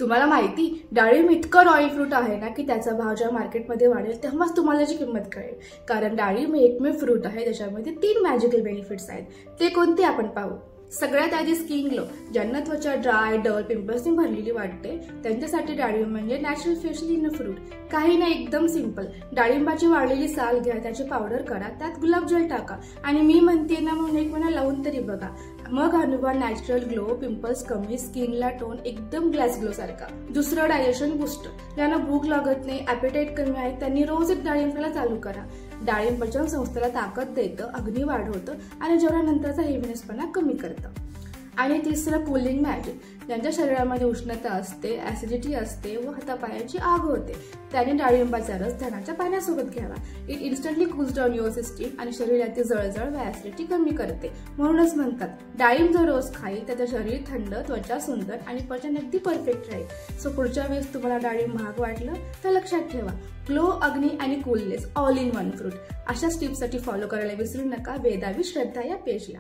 तुम्हाला माहिती, डाळिंब इतकं रॉयल फ्रूट आहे ना की त्याचा भाव जेव्हा मार्केटमध्ये वाढेल तेव्हाच तुम्हाला त्याची किंमत कळेल. कारण डाळिंब हे एकमेव फ्रूट आहे ज्याच्यामध्ये 3 मॅजिकल बेनिफिट्स आहेत. ते कोणते आपण पाहू. सगळ्यात आधी स्किन ग्लो. ज्यांना त्वचा ड्राय, डल, पिंपल्सनी भरलेली वाटते त्यांच्यासाठी डाळिंब म्हणजे नॅचरल फेशियल इन फ्रूट. काही नाही, एकदम सिंपल. डाळिंबाची वाळलेली साल घ्या, त्याची पावडर करा, त्यात गुलाबजल टाका आणि मी म्हणते ना म्हणून एक महिना लावून तरी बघा. मग अनुभवा नॅचरल ग्लो, पिंपल्स कमी, स्किनला टोन एकदम ग्लास ग्लो सारखा. दुसरं डायजेशन बूस्टर. ज्यांना भूक लागत नाही, ॲपेटाईट कमी आहे त्यांनी रोज एक डाळिंब खायला चालू करा. डाळिंब पचन संस्थेला ताकद देतं, अग्नी वाढवतं आणि जेवणानंतरचा हेवीनेसपणा कमी करतं. आणि तिसरं कूलिंग मॅजिक. ज्यांच्या शरीरामध्ये उष्णता असते, ऍसिडिटी असते व हातापायाची आग होते त्याने डाळिंबाचा रस धनाच्या पाण्यासोबत घ्यावा. It instantly cools down your system आणि शरीरातील जळजळ व ऍसिडिटी कमी करते. म्हणूनच म्हणतात डाळिंब जर रोज खाईल तर शरीर थंड, त्वचा सुंदर आणि पचन अगदी परफेक्ट राहील. सो पुढच्या वेळेस तुम्हाला डाळिंब महाग वाटलं तर लक्षात ठेवा, ग्लो, अग्नी आणि coolness all in one fruit. अशा टिप्ससाठी फॉलो करायला विसरू नका वेदावी श्रद्धा या पेजला.